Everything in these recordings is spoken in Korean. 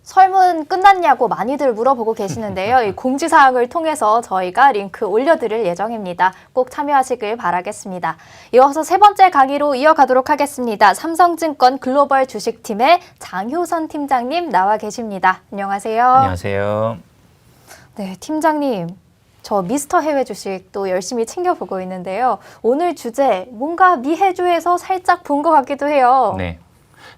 설문 끝났냐고 많이들 물어보고 계시는데요. 이 공지사항을 통해서 저희가 링크 올려드릴 예정입니다. 꼭 참여하시길 바라겠습니다. 이어서 세 번째 강의로 이어가도록 하겠습니다. 삼성증권 글로벌 주식팀의 장효선 팀장님 나와 계십니다. 안녕하세요. 안녕하세요. 네, 팀장님. 저 미스터 해외 주식도 열심히 챙겨보고 있는데요. 오늘 주제 뭔가 미해주에서 살짝 본 것 같기도 해요.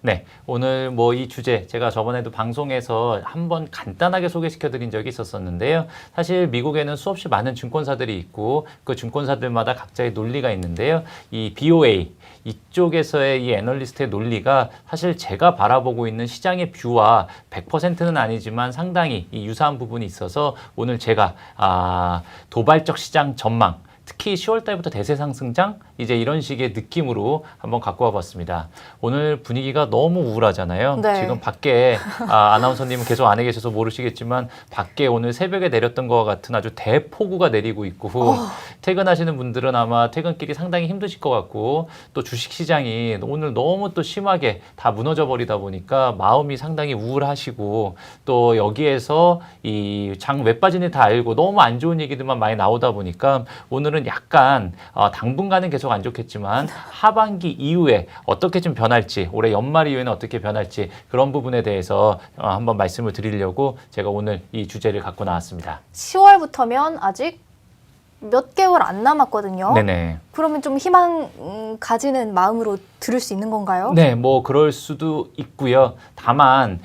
네, 오늘 이 주제 제가 저번에도 방송에서 한번 간단하게 소개시켜 드린 적이 있었었는데요. 사실 미국에는 수없이 많은 증권사들이 있고 그 증권사들마다 각자의 논리가 있는데요. 이 BOA 이쪽에서의 이 애널리스트의 논리가 사실 제가 바라보고 있는 시장의 뷰와 100%는 아니지만 상당히 유사한 부분이 있어서 오늘 제가 도발적 시장 전망, 특히 10월 달부터 대세 상승장 이제 이런 식의 느낌으로 한번 갖고 와봤습니다. 오늘 분위기가 너무 우울하잖아요. 네. 지금 밖에 아나운서님은 계속 안에 계셔서 모르시겠지만 밖에 오늘 새벽에 내렸던 것과 같은 아주 대폭우가 내리고 있고 퇴근하시는 분들은 아마 퇴근길이 상당히 힘드실 것 같고 또 주식시장이 오늘 너무 또 심하게 다 무너져 버리다 보니까 마음이 상당히 우울하시고 또 여기에서 이 장 왜 빠진지 다 알고 너무 안 좋은 얘기들만 많이 나오다 보니까 오늘은 약간 당분간은 계속 안 좋겠지만 하반기 이후에 어떻게 좀 변할지 올해 연말 이후에는 어떻게 변할지 그런 부분에 대해서 한번 말씀을 드리려고 제가 오늘 이 주제를 갖고 나왔습니다. 10월부터면 아직 몇 개월 안 남았거든요. 네네. 그러면 좀 희망 가지는 마음으로 들을 수 있는 건가요? 네, 그럴 수도 있고요. 다만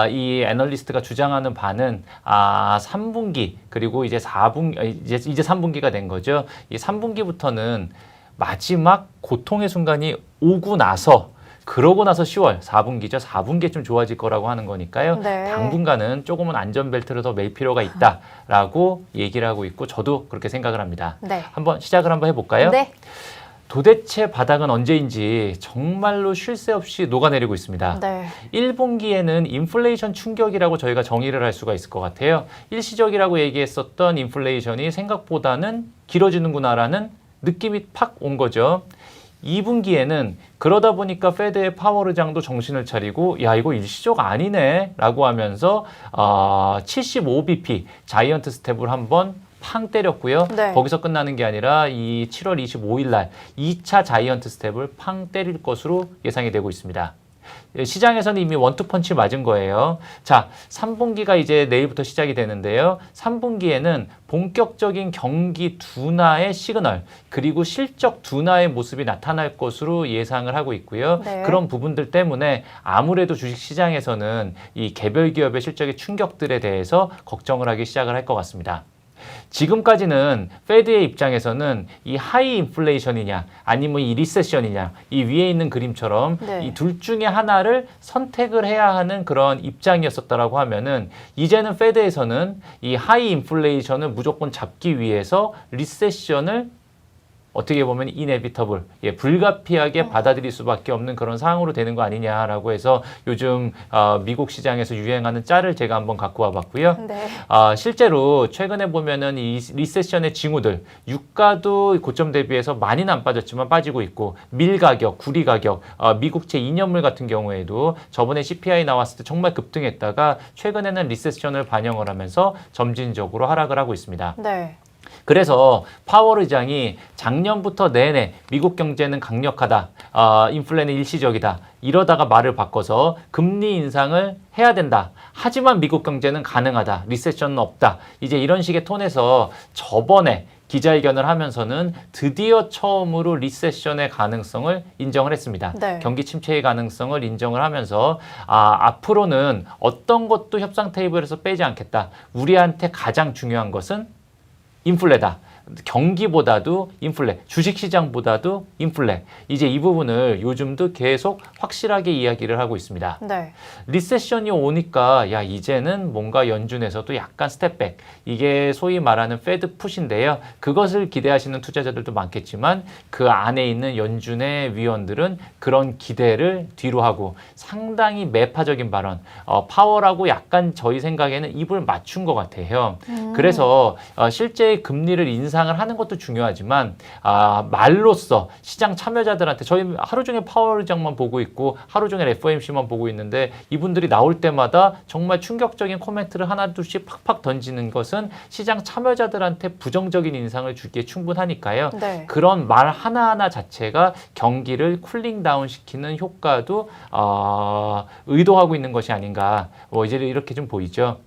이 애널리스트가 주장하는 바는 3분기 그리고 이제 4분기 이제 3분기가 된 거죠. 이 3분기부터는 마지막 고통의 순간이 오고 나서 그러고 나서 10월 4분기죠. 4분기에 좀 좋아질 거라고 하는 거니까요. 네. 당분간은 조금은 안전벨트를 더 맬 필요가 있다라고 얘기를 하고 있고 저도 그렇게 생각을 합니다. 네. 한번 시작을 한번 해볼까요? 네. 도대체 바닥은 언제인지 정말로 쉴 새 없이 녹아내리고 있습니다. 네. 1분기에는 인플레이션 충격이라고 저희가 정의를 할 수가 있을 것 같아요. 일시적이라고 얘기했었던 인플레이션이 생각보다는 길어지는구나라는 느낌이 팍 온 거죠. 2분기에는 그러다 보니까 페드의 파월 의장도 정신을 차리고 야 이거 일시적 아니네 라고 하면서 75bp 자이언트 스텝을 한번 팡 때렸고요. 네. 거기서 끝나는 게 아니라 이 7월 25일 날 2차 자이언트 스텝을 팡 때릴 것으로 예상이 되고 있습니다. 시장에서는 이미 원투펀치 맞은 거예요. 자, 3분기가 이제 내일부터 시작이 되는데요. 3분기에는 본격적인 경기 둔화의 시그널 그리고 실적 둔화의 모습이 나타날 것으로 예상을 하고 있고요. 네. 그런 부분들 때문에 아무래도 주식시장에서는 이 개별 기업의 실적의 충격들에 대해서 걱정을 하기 시작을 할 것 같습니다. 지금까지는 페드의 입장에서는 이 하이 인플레이션이냐 아니면 이 리세션이냐 이 위에 있는 그림처럼 네. 이 둘 중에 하나를 선택을 해야 하는 그런 입장이었었다라고 하면은 이제는 페드에서는 이 하이 인플레이션을 무조건 잡기 위해서 리세션을 어떻게 보면 이네비터블, 불가피하게 받아들일 수밖에 없는 그런 상황으로 되는 거 아니냐라고 해서 요즘 미국 시장에서 유행하는 짤을 제가 한번 갖고 와봤고요. 네. 실제로 최근에 보면은 이 리세션의 징후들, 유가도 고점 대비해서 많이는 안 빠졌지만 빠지고 있고 밀 가격, 구리 가격, 미국채 2년물 같은 경우에도 저번에 CPI 나왔을 때 정말 급등했다가 최근에는 리세션을 반영을 하면서 점진적으로 하락을 하고 있습니다. 네. 그래서 파월 의장이 작년부터 내내 미국 경제는 강력하다, 인플레는 일시적이다 이러다가 말을 바꿔서 금리 인상을 해야 된다. 하지만 미국 경제는 가능하다. 리세션은 없다. 이제 이런 식의 톤에서 저번에 기자회견을 하면서는 드디어 처음으로 리세션의 가능성을 인정을 했습니다. 네. 경기 침체의 가능성을 인정을 하면서 앞으로는 어떤 것도 협상 테이블에서 빼지 않겠다. 우리한테 가장 중요한 것은 인플레다. 경기보다도 인플레, 주식시장보다도 인플레. 이제 이 부분을 요즘도 계속 확실하게 이야기를 하고 있습니다. 네. 리세션이 오니까 야 이제는 뭔가 연준에서도 약간 스텝백. 이게 소위 말하는 페드 풋인데요. 그것을 기대하시는 투자자들도 많겠지만 그 안에 있는 연준의 위원들은 그런 기대를 뒤로 하고 상당히 매파적인 발언. 파월하고 약간 저희 생각에는 입을 맞춘 것 같아요. 그래서 실제 금리를 인상을 하는 것도 중요하지만 말로써 시장 참여자들한테 저희 하루 종일 파월의장만 보고 있고 하루 종일 FOMC만 보고 있는데 이분들이 나올 때마다 정말 충격적인 코멘트를 하나둘씩 팍팍 던지는 것은 시장 참여자들한테 부정적인 인상을 주기에 충분하니까요. 네. 그런 말 하나하나 자체가 경기를 쿨링 다운 시키는 효과도 의도하고 있는 것이 아닌가 이제 이렇게 좀 보이죠.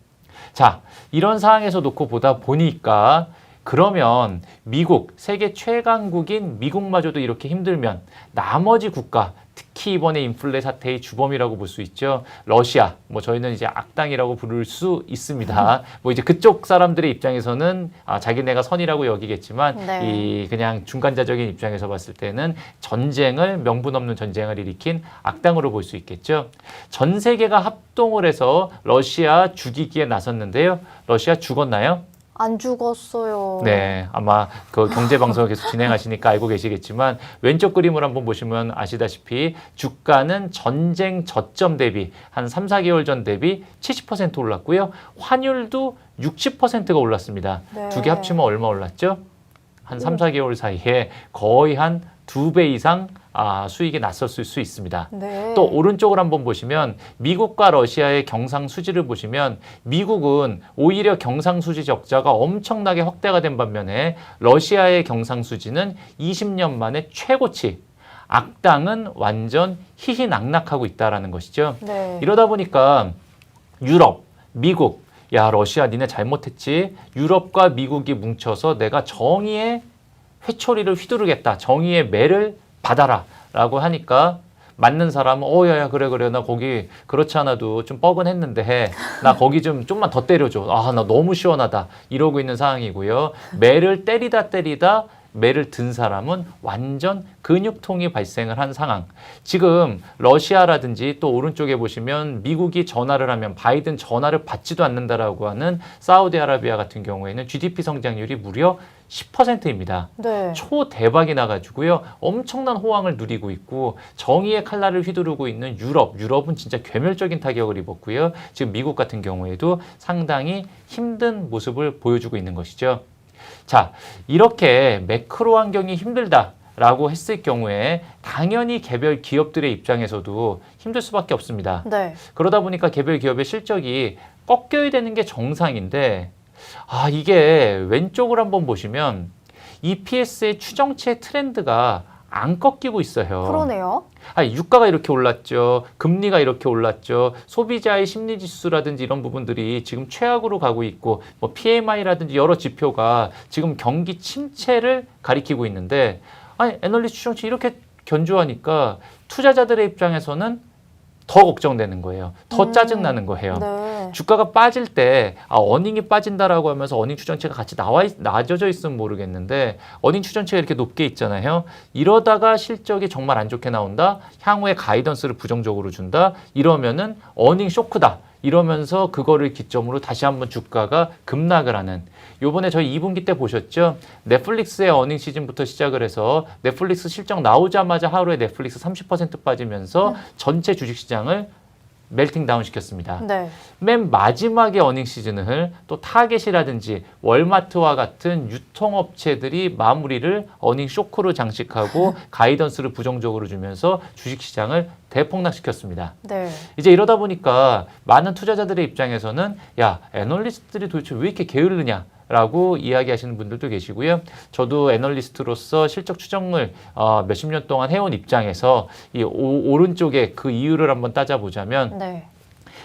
자, 이런 상황에서 놓고 보다 보니까 그러면 미국, 세계 최강국인 미국마저도 이렇게 힘들면 나머지 국가, 특히 이번에 인플레 사태의 주범이라고 볼 수 있죠. 러시아, 저희는 이제 악당이라고 부를 수 있습니다. 이제 그쪽 사람들의 입장에서는 자기네가 선이라고 여기겠지만 네. 이 그냥 중간자적인 입장에서 봤을 때는 전쟁을 명분 없는 전쟁을 일으킨 악당으로 볼 수 있겠죠. 전 세계가 합동을 해서 러시아 죽이기에 나섰는데요. 러시아 죽었나요? 안 죽었어요. 네, 아마 그 경제 방송을 계속 진행하시니까 알고 계시겠지만 왼쪽 그림을 한번 보시면 아시다시피 주가는 전쟁 저점 대비 한 3, 4개월 전 대비 70% 올랐고요. 환율도 60%가 올랐습니다. 네. 두 개 합치면 얼마 올랐죠? 한 3, 4개월 사이에 거의 한 2배 이상 수익이 났었을 수 있습니다. 네. 또 오른쪽을 한번 보시면 미국과 러시아의 경상수지를 보시면 미국은 오히려 경상수지 적자가 엄청나게 확대가 된 반면에 러시아의 경상수지는 20년 만에 최고치, 악당은 완전 희희낙낙하고 있다는 것이죠. 네. 이러다 보니까 유럽, 미국, 야 러시아 니네 잘못했지. 유럽과 미국이 뭉쳐서 내가 정의의 회초리를 휘두르겠다. 정의의 매를 받아라 라고 하니까 맞는 사람은 야야 그래 나 거기 그렇지 않아도 좀 뻐근했는데 나 거기 좀만 더 때려줘. 나 너무 시원하다 이러고 있는 상황이고요. 매를 때리다 매를 든 사람은 완전 근육통이 발생을 한 상황. 지금 러시아라든지 또 오른쪽에 보시면 미국이 전화를 하면 바이든 전화를 받지도 않는다라고 하는 사우디아라비아 같은 경우에는 GDP 성장률이 무려 10%입니다. 네. 초대박이 나가지고요. 엄청난 호황을 누리고 있고 정의의 칼날을 휘두르고 있는 유럽은 진짜 괴멸적인 타격을 입었고요. 지금 미국 같은 경우에도 상당히 힘든 모습을 보여주고 있는 것이죠. 자, 이렇게 매크로 환경이 힘들다라고 했을 경우에 당연히 개별 기업들의 입장에서도 힘들 수밖에 없습니다. 네. 그러다 보니까 개별 기업의 실적이 꺾여야 되는 게 정상인데 이게 왼쪽을 한번 보시면 EPS의 추정치의 트렌드가 안 꺾이고 있어요. 그러네요. 유가가 이렇게 올랐죠. 금리가 이렇게 올랐죠. 소비자의 심리지수라든지 이런 부분들이 지금 최악으로 가고 있고 PMI라든지 여러 지표가 지금 경기 침체를 가리키고 있는데 애널리스트 추정치 이렇게 견조하니까 투자자들의 입장에서는 더 걱정되는 거예요. 더 짜증나는 거예요. 네. 주가가 빠질 때 어닝이 빠진다라고 하면서 어닝 추정치가 같이 낮아져 있으면 모르겠는데 어닝 추정치가 이렇게 높게 있잖아요. 이러다가 실적이 정말 안 좋게 나온다. 향후에 가이던스를 부정적으로 준다. 이러면은 어닝 쇼크다. 이러면서 그거를 기점으로 다시 한번 주가가 급락을 하는. 요번에 저희 2분기 때 보셨죠? 넷플릭스의 어닝 시즌부터 시작을 해서 넷플릭스 실적 나오자마자 하루에 넷플릭스 30% 빠지면서 전체 주식시장을 멜팅 다운 시켰습니다. 네. 맨 마지막에 어닝 시즌을 또 타겟이라든지 월마트와 같은 유통업체들이 마무리를 어닝 쇼크로 장식하고 가이던스를 부정적으로 주면서 주식시장을 대폭락시켰습니다. 네. 이제 이러다 보니까 많은 투자자들의 입장에서는 애널리스트들이 도대체 왜 이렇게 게으르냐 라고 이야기하시는 분들도 계시고요. 저도 애널리스트로서 실적 추정을 몇십 년 동안 해온 입장에서 이 오른쪽에 그 이유를 한번 따져보자면 네.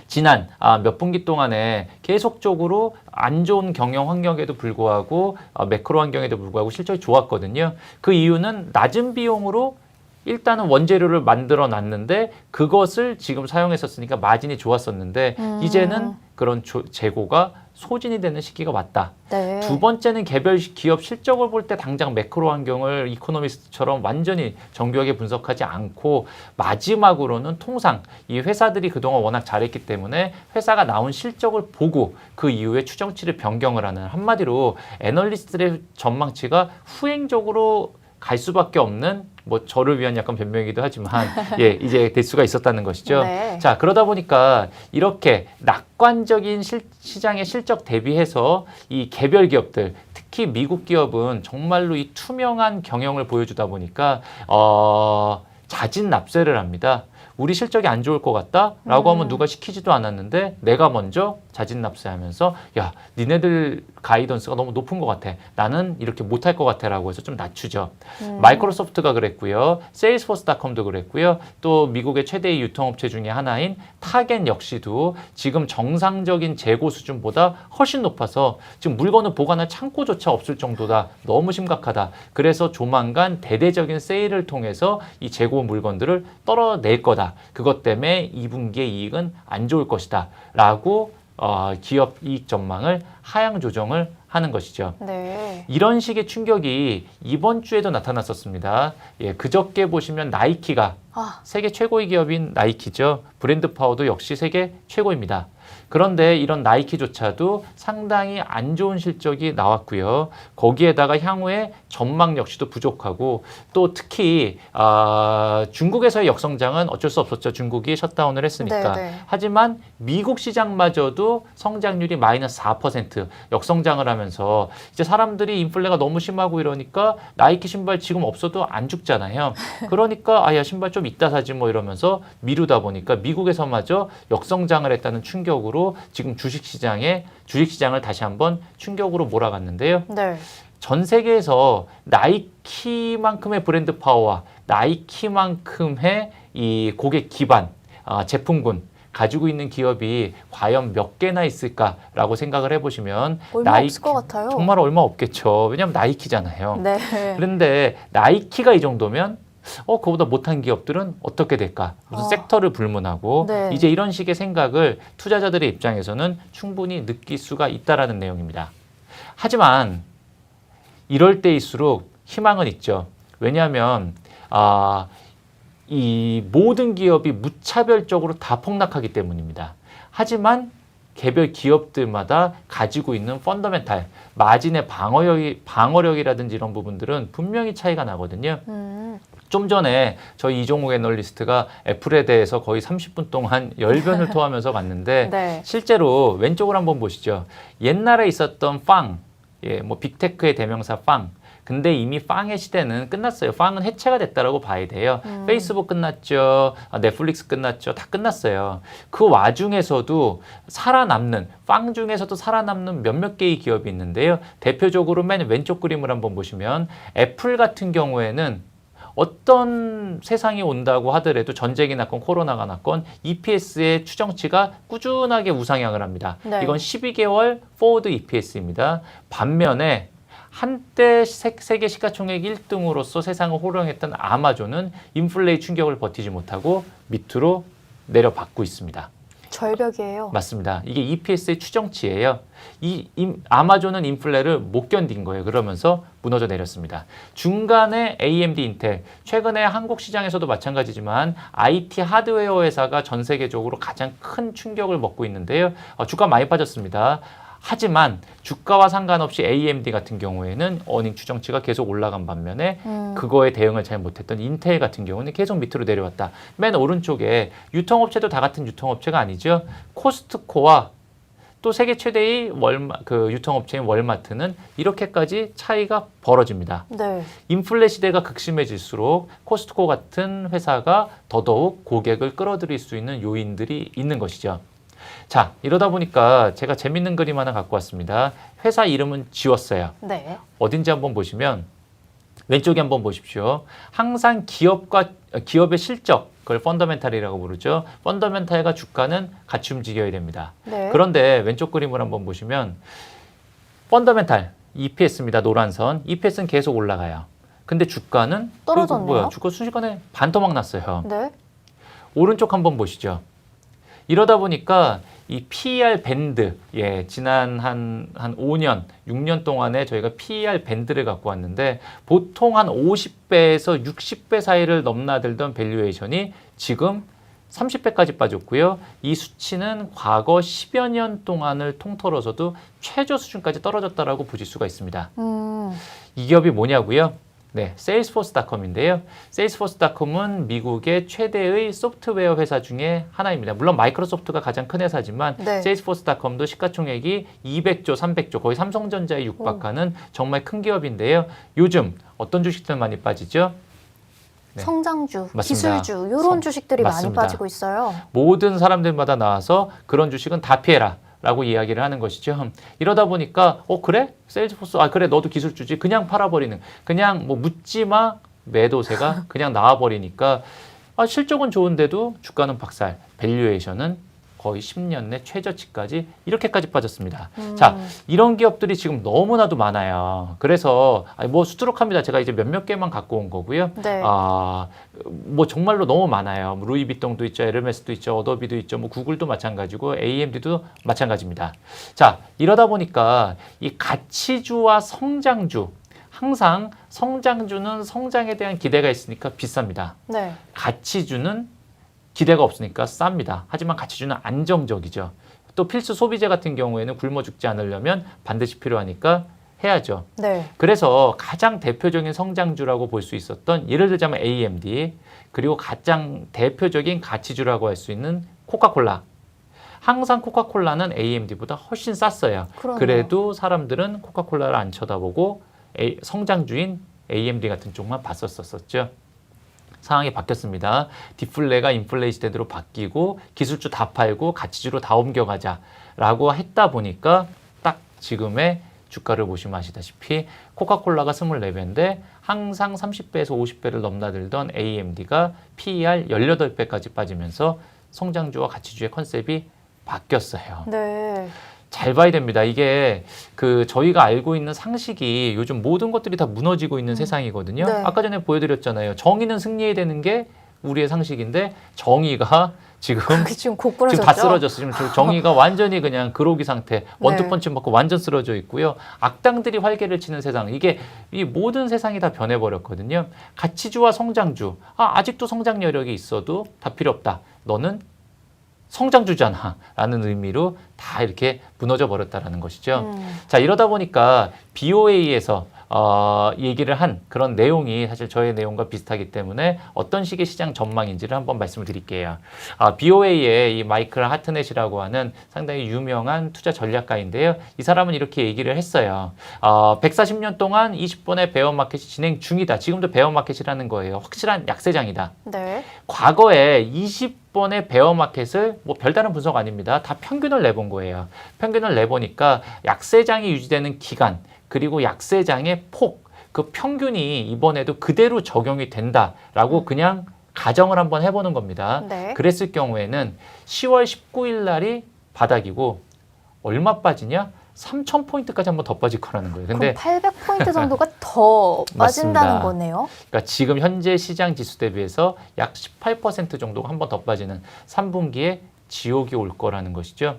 지난 몇 분기 동안에 계속적으로 안 좋은 경영 환경에도 불구하고 매크로 환경에도 불구하고 실적이 좋았거든요. 그 이유는 낮은 비용으로 일단은 원재료를 만들어 놨는데 그것을 지금 사용했었으니까 마진이 좋았었는데 이제는 그런 재고가 소진이 되는 시기가 왔다. 네. 두 번째는 개별 기업 실적을 볼 때 당장 매크로 환경을 이코노미스트처럼 완전히 정교하게 분석하지 않고 마지막으로는 통상 이 회사들이 그동안 워낙 잘했기 때문에 회사가 나온 실적을 보고 그 이후에 추정치를 변경을 하는 한마디로 애널리스트들의 전망치가 후행적으로 갈 수밖에 없는 저를 위한 약간 변명이기도 하지만 이제 될 수가 있었다는 것이죠. 네. 자, 그러다 보니까 이렇게 낙관적인 시장의 실적 대비해서 이 개별 기업들 특히 미국 기업은 정말로 이 투명한 경영을 보여주다 보니까 자진 납세를 합니다. 우리 실적이 안 좋을 것 같다라고 하면 누가 시키지도 않았는데 내가 먼저 자진 납세하면서 야, 니네들 가이던스가 너무 높은 것 같아. 나는 이렇게 못할 것 같아라고 해서 좀 낮추죠. 마이크로소프트가 그랬고요. 세일스포스닷컴도 그랬고요. 또 미국의 최대의 유통업체 중에 하나인 타겟 역시도 지금 정상적인 재고 수준보다 훨씬 높아서 지금 물건을 보관할 창고조차 없을 정도다. 너무 심각하다. 그래서 조만간 대대적인 세일을 통해서 이 재고 물건들을 떨어낼 거다. 그것 때문에 2분기의 이익은 안 좋을 것이다. 라고 기업 이익 전망을 하향 조정을 하는 것이죠. 네. 이런 식의 충격이 이번 주에도 나타났었습니다. 예, 그저께 보시면 나이키가 세계 최고의 기업인 나이키죠. 브랜드 파워도 역시 세계 최고입니다. 그런데 이런 나이키조차도 상당히 안 좋은 실적이 나왔고요. 거기에다가 향후에 전망 역시도 부족하고 또 특히 중국에서의 역성장은 어쩔 수 없었죠. 중국이 셧다운을 했으니까. 네네. 하지만 미국 시장마저도 성장률이 마이너스 4% 역성장을 하면서 이제 사람들이 인플레가 너무 심하고 이러니까 나이키 신발 지금 없어도 안 죽잖아요. 그러니까 아야 신발 좀 이따 사지 뭐 이러면서 미루다 보니까 미국에서마저 역성장을 했다는 충격으로 지금 주식시장을 다시 한번 충격으로 몰아갔는데요. 네. 전 세계에서 나이키만큼의 브랜드 파워와 나이키만큼의 이 고객 기반, 제품군 가지고 있는 기업이 과연 몇 개나 있을까라고 생각을 해보시면 얼마 없을 것 같아요. 정말 얼마 없겠죠. 왜냐하면 나이키잖아요. 네. 그런데 나이키가 이 정도면 그거보다 못한 기업들은 어떻게 될까? 무슨 섹터를 불문하고 네. 이제 이런 식의 생각을 투자자들의 입장에서는 충분히 느낄 수가 있다라는 내용입니다. 하지만 이럴 때일수록 희망은 있죠. 왜냐하면 이 모든 기업이 무차별적으로 다 폭락하기 때문입니다. 하지만 개별 기업들마다 가지고 있는 펀더멘탈, 마진의 방어력이라든지 이런 부분들은 분명히 차이가 나거든요. 좀 전에 저희 이종욱 애널리스트가 애플에 대해서 거의 30분 동안 열변을 토하면서 갔는데 네. 실제로 왼쪽을 한번 보시죠. 옛날에 있었던 빵, 뭐 빅테크의 대명사 빵. 근데 이미 빵의 시대는 끝났어요. 빵은 해체가 됐다라고 봐야 돼요. 페이스북 끝났죠. 넷플릭스 끝났죠. 다 끝났어요. 그 와중에서도 빵 중에서도 살아남는 몇몇 개의 기업이 있는데요. 대표적으로 맨 왼쪽 그림을 한번 보시면 애플 같은 경우에는 어떤 세상이 온다고 하더라도 전쟁이 났건 코로나가 났건 EPS의 추정치가 꾸준하게 우상향을 합니다. 네. 이건 12개월 포워드 EPS입니다. 반면에 한때 세계 시가총액 1등으로서 세상을 호령했던 아마존은 인플레이 충격을 버티지 못하고 밑으로 내려받고 있습니다. 절벽이에요. 맞습니다. 이게 EPS의 추정치예요. 아마존은 인플레를 못 견딘 거예요. 그러면서 무너져 내렸습니다. 중간에 AMD, 인텔, 최근에 한국 시장에서도 마찬가지지만 IT 하드웨어 회사가 전 세계적으로 가장 큰 충격을 먹고 있는데요. 주가 많이 빠졌습니다. 하지만 주가와 상관없이 AMD 같은 경우에는 어닝 추정치가 계속 올라간 반면에 그거에 대응을 잘 못했던 인텔 같은 경우는 계속 밑으로 내려왔다. 맨 오른쪽에 유통업체도 다 같은 유통업체가 아니죠. 코스트코와 또 세계 최대의 유통업체인 월마트는 이렇게까지 차이가 벌어집니다. 네. 인플레 시대가 극심해질수록 코스트코 같은 회사가 더더욱 고객을 끌어들일 수 있는 요인들이 있는 것이죠. 자, 이러다 보니까 제가 재밌는 그림 하나 갖고 왔습니다. 회사 이름은 지웠어요. 네. 어딘지 한번 보시면 왼쪽에 한번 보십시오. 항상 기업의 실적, 그걸 펀더멘탈이라고 부르죠. 펀더멘탈과 주가는 같이 움직여야 됩니다. 네. 그런데 왼쪽 그림을 한번 보시면 펀더멘탈, EPS입니다. 노란 선. EPS는 계속 올라가요. 근데 주가는 떨어졌네요. 주가 순식간에 반토막 났어요. 네. 오른쪽 한번 보시죠. 이러다 보니까 이 PER 밴드, 지난 한 5년, 6년 동안에 저희가 PER 밴드를 갖고 왔는데 보통 한 50배에서 60배 사이를 넘나들던 밸류에이션이 지금 30배까지 빠졌고요. 이 수치는 과거 10여 년 동안을 통틀어서도 최저 수준까지 떨어졌다라고 보실 수가 있습니다. 이 기업이 뭐냐고요? 네, salesforce.com인데요. salesforce.com은 미국의 최대의 소프트웨어 회사 중에 하나입니다. 물론 마이크로소프트가 가장 큰 회사지만 네. salesforce.com도 시가총액이 200조, 300조, 거의 삼성전자에 육박하는 정말 큰 기업인데요. 요즘 어떤 주식들 많이 빠지죠? 네. 성장주, 맞습니다. 기술주 이런 주식들이 맞습니다. 많이 빠지고 있어요. 모든 사람들마다 나와서 그런 주식은 다 피해라 라고 이야기를 하는 것이죠. 이러다 보니까 그래? 세일즈포스 그래 너도 기술주지 그냥 팔아버리는 그냥 뭐 묻지마 매도세가 그냥 나와버리니까 실적은 좋은데도 주가는 박살, 밸류에이션은 거의 10년 내 최저치까지 이렇게까지 빠졌습니다. 자, 이런 기업들이 지금 너무나도 많아요. 그래서 뭐 수두룩합니다. 제가 이제 몇몇 개만 갖고 온 거고요. 네. 뭐 정말로 너무 많아요. 루이비통도 있죠, 에르메스도 있죠, 어도비도 있죠, 뭐 구글도 마찬가지고 AMD도 마찬가지입니다. 자, 이러다 보니까 이 가치주와 성장주 항상 성장주는 성장에 대한 기대가 있으니까 비쌉니다. 네. 가치주는 기대가 없으니까 쌉니다. 하지만 가치주는 안정적이죠. 또 필수 소비재 같은 경우에는 굶어 죽지 않으려면 반드시 필요하니까 해야죠. 네. 그래서 가장 대표적인 성장주라고 볼 수 있었던 예를 들자면 AMD 그리고 가장 대표적인 가치주라고 할 수 있는 코카콜라. 항상 코카콜라는 AMD보다 훨씬 쌌어요. 그러네요. 그래도 사람들은 코카콜라를 안 쳐다보고 성장주인 AMD 같은 쪽만 봤었었죠. 상황이 바뀌었습니다. 디플레가 인플레 시대로 바뀌고 기술주 다 팔고 가치주로 다 옮겨가자라고 했다 보니까 딱 지금의 주가를 보시면 아시다시피 코카콜라가 24배인데 항상 30배에서 50배를 넘나들던 AMD가 PER 18배까지 빠지면서 성장주와 가치주의 컨셉이 바뀌었어요. 네. 잘 봐야 됩니다. 이게 저희가 알고 있는 상식이 요즘 모든 것들이 다 무너지고 있는 세상이거든요. 네. 아까 전에 보여드렸잖아요. 정의는 승리해야 되는 게 우리의 상식인데 정의가 지금 지금 고꾸라졌죠. 지금 다 쓰러졌어요. 지금 정의가 완전히 그냥 그로기 상태, 원투펀치 맞고 완전 쓰러져 있고요. 악당들이 활개를 치는 세상. 이게 이 모든 세상이 다 변해버렸거든요. 가치주와 성장주. 아직도 성장 여력이 있어도 다 필요 없다. 너는 성장주잖아 라는 의미로 다 이렇게 무너져 버렸다라는 것이죠. 자, 이러다 보니까 BOA에서 얘기를 한 그런 내용이 사실 저의 내용과 비슷하기 때문에 어떤 식의 시장 전망인지를 한번 말씀을 드릴게요. BOA의 이 마이클 하트넷이라고 하는 상당히 유명한 투자 전략가인데요. 이 사람은 이렇게 얘기를 했어요. 140년 동안 20번의 베어 마켓이 진행 중이다. 지금도 베어 마켓이라는 거예요. 확실한 약세장이다. 네. 과거에 20번의 베어 마켓을 뭐 별다른 분석 아닙니다. 다 평균을 내본 거예요. 평균을 내보니까 약세장이 유지되는 기간 그리고 약세장의 폭, 그 평균이 이번에도 그대로 적용이 된다라고 그냥 가정을 한번 해보는 겁니다. 네. 그랬을 경우에는 10월 19일 날이 바닥이고 얼마 빠지냐? 3,000포인트까지 한번 더 빠질 거라는 거예요. 근데 그럼 800포인트 정도가 더 빠진다는 맞습니다. 거네요. 그러니까 지금 현재 시장 지수 대비해서 약 18% 정도가 한 번 더 빠지는 3분기에 지옥이 올 거라는 것이죠.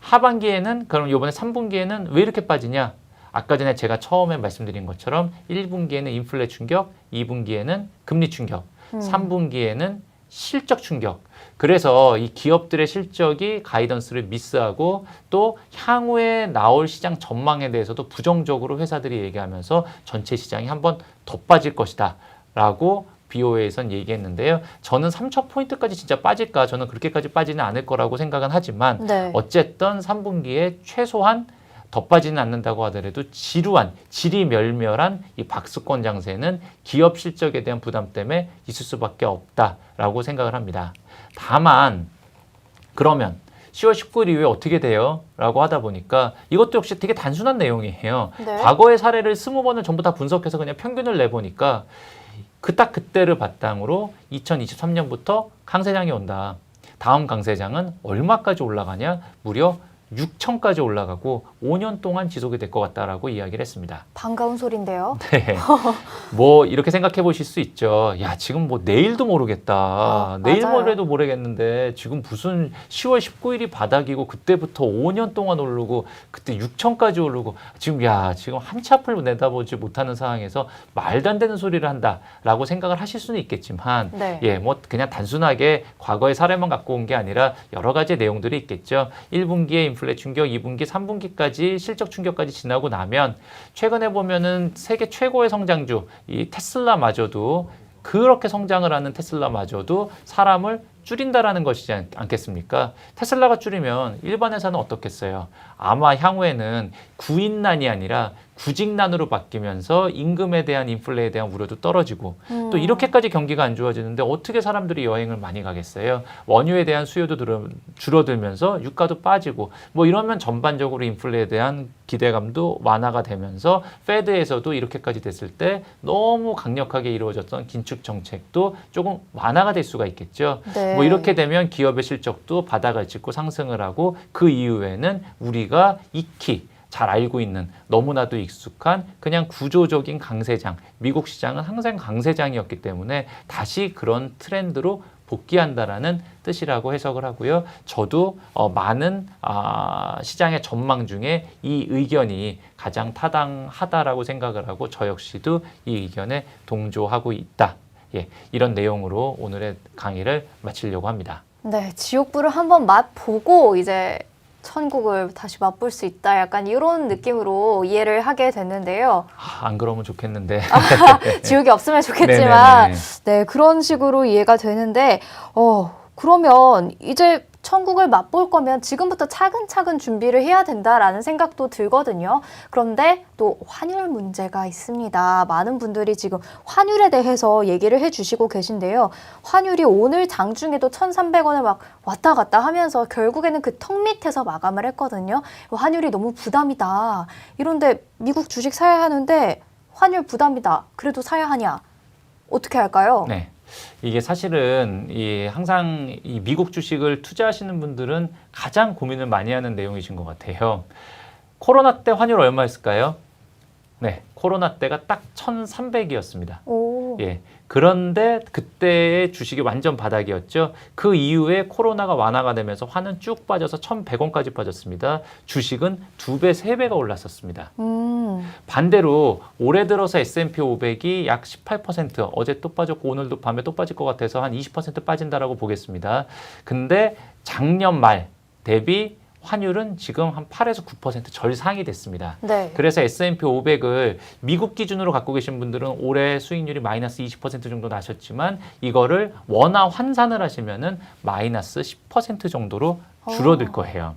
하반기에는 그럼 이번에 3분기에는 왜 이렇게 빠지냐? 아까 전에 제가 처음에 말씀드린 것처럼 1분기에는 인플레 충격, 2분기에는 금리 충격, 3분기에는 실적 충격. 그래서 이 기업들의 실적이 가이던스를 미스하고 또 향후에 나올 시장 전망에 대해서도 부정적으로 회사들이 얘기하면서 전체 시장이 한번 더 빠질 것이다 라고 BOA에선 얘기했는데요. 저는 3,000포인트까지 진짜 빠질까? 저는 그렇게까지 빠지는 않을 거라고 생각은 하지만 네. 어쨌든 3분기에 최소한 더 빠지는 않는다고 하더라도 질이 멸멸한 이 박스권 장세는 기업 실적에 대한 부담 때문에 있을 수밖에 없다라고 생각을 합니다. 다만 그러면 10월 19일 이후에 어떻게 돼요? 라고 하다 보니까 이것도 역시 되게 단순한 내용이에요. 네. 과거의 사례를 20번을 전부 다 분석해서 그냥 평균을 내보니까 그때를 바탕으로 2023년부터 강세장이 온다. 다음 강세장은 얼마까지 올라가냐? 무려 6천까지 올라가고 5년 동안 지속이 될 것 같다라고 이야기를 했습니다. 반가운 소리인데요. 네. 뭐 이렇게 생각해 보실 수 있죠. 야, 지금 뭐 내일도 모르겠다. 내일 맞아요. 모레도 모르겠는데 지금 무슨 10월 19일이 바닥이고 그때부터 5년 동안 오르고 그때 6천까지 오르고 지금 한 치 앞을 내다보지 못하는 상황에서 말도 안 되는 소리를 한다라고 생각을 하실 수는 있겠지만 네. 뭐 그냥 단순하게 과거의 사례만 갖고 온 게 아니라 여러 가지 내용들이 있겠죠. 1분기에 인플레 충격, 2분기, 3분기까지 실적 충격까지 지나고 나면 최근에 보면은 세계 최고의 성장주 이 테슬라마저도 그렇게 성장을 하는 테슬라마저도 사람을 줄인다라는 것이지 않겠습니까? 테슬라가 줄이면 일반 회사는 어떻겠어요? 아마 향후에는 구인난이 아니라 구직난으로 바뀌면서 임금에 대한 인플레에 대한 우려도 떨어지고 또 이렇게까지 경기가 안 좋아지는데 어떻게 사람들이 여행을 많이 가겠어요? 원유에 대한 수요도 줄어들면서 유가도 빠지고 뭐 이러면 전반적으로 인플레에 대한 기대감도 완화가 되면서 페드에서도 이렇게까지 됐을 때 너무 강력하게 이루어졌던 긴축 정책도 조금 완화가 될 수가 있겠죠. 네. 뭐 이렇게 되면 기업의 실적도 바닥을 짚고 상승을 하고 그 이후에는 우리가 익히 잘 알고 있는 너무나도 익숙한 그냥 구조적인 강세장, 미국 시장은 항상 강세장이었기 때문에 다시 그런 트렌드로 복귀한다라는 뜻이라고 해석을 하고요. 저도 많은 시장의 전망 중에 이 의견이 가장 타당하다라고 생각을 하고 저 역시도 이 의견에 동조하고 있다. 예, 이런 내용으로 오늘의 강의를 마치려고 합니다. 네, 지옥불을 한번 맛보고 이제 천국을 다시 맛볼 수 있다. 약간 이런 느낌으로 이해를 하게 됐는데요. 안 그러면 좋겠는데. 지옥이 없으면 좋겠지만, 네네네. 네, 그런 식으로 이해가 되는데, 그러면 이제 천국을 맛볼 거면 지금부터 차근차근 준비를 해야 된다라는 생각도 들거든요. 그런데 또 환율 문제가 있습니다. 많은 분들이 지금 환율에 대해서 얘기를 해주시고 계신데요. 환율이 오늘 장중에도 1,300원을 막 왔다 갔다 하면서 결국에는 그 턱 밑에서 마감을 했거든요. 환율이 너무 부담이다. 이런데 미국 주식 사야 하는데 환율 부담이다. 그래도 사야 하냐? 어떻게 할까요? 네. 이게 사실은 항상 이 미국 주식을 투자하시는 분들은 가장 고민을 많이 하는 내용이신 것 같아요. 코로나 때 환율 얼마였을까요? 네, 코로나 때가 딱 1,300이었습니다. 오. 예. 그런데 그때의 주식이 완전 바닥이었죠. 그 이후에 코로나가 완화가 되면서 환은 쭉 빠져서 1,100원까지 빠졌습니다. 주식은 2배, 3배가 올랐었습니다. 반대로 올해 들어서 S&P 500이 약 18%, 어제 또 빠졌고 오늘도 밤에 또 빠질 것 같아서 한 20% 빠진다라고 보겠습니다. 근데 작년 말 대비 환율은 지금 한 8에서 9% 절상이 됐습니다. 네. 그래서 S&P 500을 미국 기준으로 갖고 계신 분들은 올해 수익률이 마이너스 20% 정도 나셨지만 이거를 원화 환산을 하시면은 마이너스 10% 정도로 줄어들 거예요.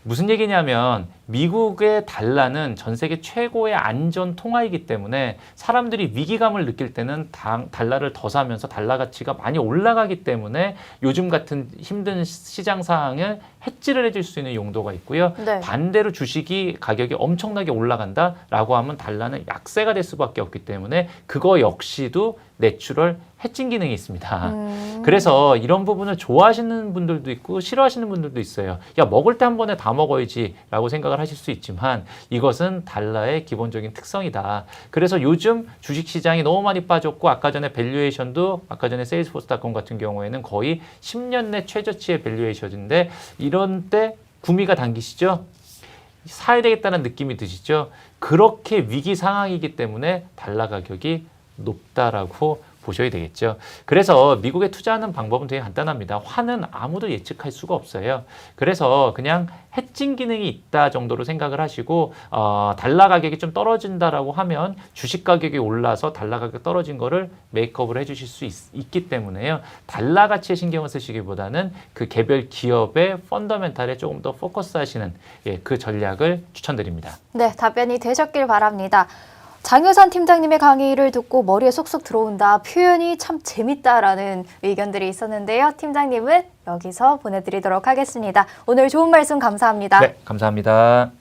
무슨 얘기냐면 미국의 달러는 전 세계 최고의 안전 통화이기 때문에 사람들이 위기감을 느낄 때는 달러를 더 사면서 달러 가치가 많이 올라가기 때문에 요즘 같은 힘든 시장 상황을 해지를 해줄 수 있는 용도가 있고요. 네. 반대로 주식이 가격이 엄청나게 올라간다라고 하면 달러는 약세가 될 수밖에 없기 때문에 그거 역시도 내추럴 해칭 기능이 있습니다. 그래서 이런 부분을 좋아하시는 분들도 있고 싫어하시는 분들도 있어요. 야, 먹을 때 한 번에 다 먹어야지 라고 생각을 하실 수 있지만 이것은 달러의 기본적인 특성이다. 그래서 요즘 주식시장이 너무 많이 빠졌고 아까 전에 밸류에이션도 아까 전에 세일스포스닷컴 같은 경우에는 거의 10년 내 최저치의 밸류에이션인데 이런 때 구미가 당기시죠? 사야 되겠다는 느낌이 드시죠? 그렇게 위기 상황이기 때문에 달러 가격이 높다라고 보셔야 되겠죠. 그래서 미국에 투자하는 방법은 되게 간단합니다. 환은 아무도 예측할 수가 없어요. 그래서 그냥 해칭 기능이 있다 정도로 생각을 하시고 달러 가격이 좀 떨어진다라고 하면 주식 가격이 올라서 달러 가격 떨어진 거를 메이크업을 해주실 수 있기 때문에요. 달러 가치에 신경을 쓰시기보다는 그 개별 기업의 펀더멘탈에 조금 더 포커스하시는 그 전략을 추천드립니다. 네, 답변이 되셨길 바랍니다. 장효산 팀장님의 강의를 듣고 머리에 쏙쏙 들어온다, 표현이 참 재밌다라는 의견들이 있었는데요. 팀장님은 여기서 보내드리도록 하겠습니다. 오늘 좋은 말씀 감사합니다. 네, 감사합니다.